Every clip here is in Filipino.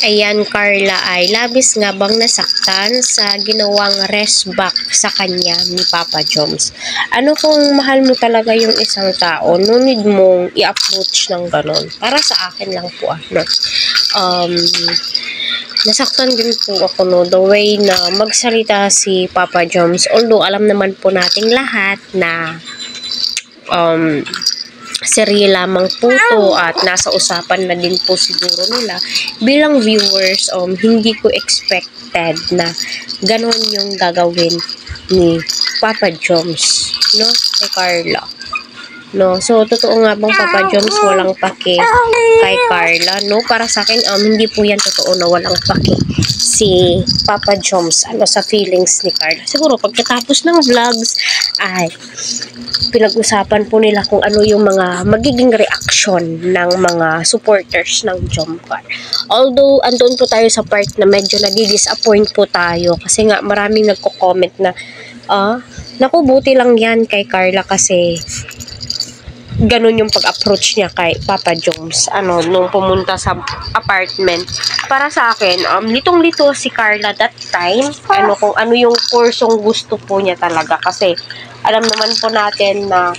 Ayan, Carla ay labis nga bang nasaktan sa ginawang resback sa kanya ni Papa Joms. Ano kung mahal mo talaga yung isang tao, no need mong i-approach ng ganon. Para sa akin lang po, nasaktan din po ako, no, the way na magsalita si Papa Joms. Although alam naman po nating lahat na serye lamang po to at nasa usapan na din po siguro nila bilang viewers. Hindi ko expected na ganon yung gagawin ni Papa Joms, no, kay Carla, no. So totoo nga bang Papa Joms walang pake kay Carla, no? Para sa akin hindi po yan totoo na walang pake si Papa Joms sa feelings ni Carla. Siguro pagkatapos ng vlogs ay pinag-usapan po nila kung ano yung mga magiging reaction ng mga supporters ng Jomcar. Although andun po tayo sa part na medyo nadi-disappoint po tayo kasi nga maraming nagko-comment na naku, buti lang yan kay Carla kasi ganun yung pag-approach niya kay Papa Joms nung pumunta sa apartment. Para sa akin, litong-lito si Carla that time, kung ano yung kursong gusto po niya talaga, kasi alam naman po natin na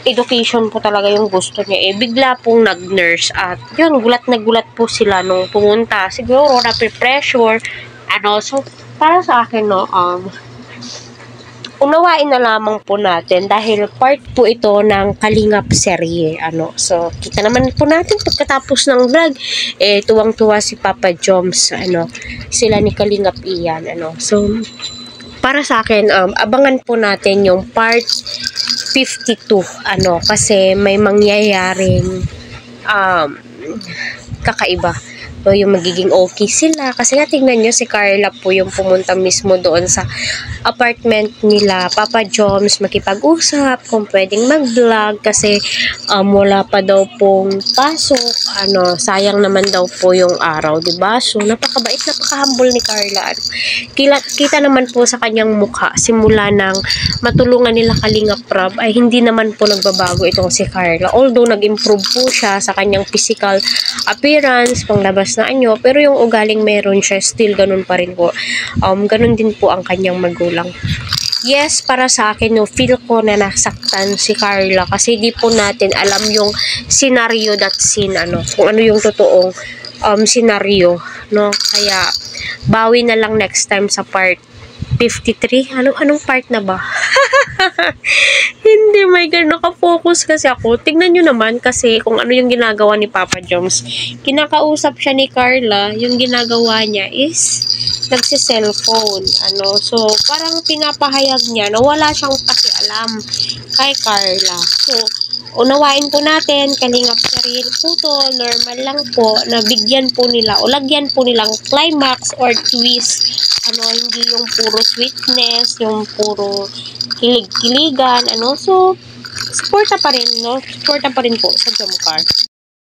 education po talaga yung gusto niya. Bigla pong nag-nurse at yun, gulat na gulat po sila nung pumunta. Siguro nape-pressure, so para sa akin, unawain na lamang po natin dahil part po ito ng Kalingap serye, So, kita naman po natin pagkatapos ng vlog, tuwang-tuwa si Papa Joms, sila ni Kalingap Ian, So, para sa akin, abangan po natin yung part 52, kasi may mangyayaring kakaiba. So, yung magiging okay sila. Kasi nga, tingnan nyo, si Carla po yung pumunta mismo doon sa apartment nila Papa Joms, makipag-usap kung pwedeng mag-vlog kasi wala pa daw pong pasok. Sayang naman daw po yung araw, diba? So, napakabait, napaka-humble ni Carla. Kita naman po sa kanyang mukha, simula ng matulungan nila Kalingap Rab, ay hindi naman po nagbabago itong si Carla. Although, nag-improve po siya sa kanyang physical appearance, panglabas na anyo, pero yung ugaling meron siya, still ganun pa rin po. Ganun din po ang kanyang magulang. Yes, para sa akin, feel ko na nasaktan si Carla kasi di po natin alam yung scenario that scene, kung ano yung totoong scenario, no? Kaya, bawi na lang next time sa part 53. Anong part na ba? Hindi, may naka-focus kasi ako. Tingnan nyo naman kasi kung ano yung ginagawa ni Papa Joms. Kinakausap siya ni Carla, yung ginagawa niya is nagsi-cellphone. So, parang pinapahayag niya na wala siyang pakialam kay Carla. So, unawain po natin, Kalingap sarili po to, normal lang po, na bigyan po nila o lagyan po nilang climax or twist. Hindi yung puro sweetness, yung puro kilig-kiligan, So, suporta pa rin, Suporta pa rin po sa Jomcar.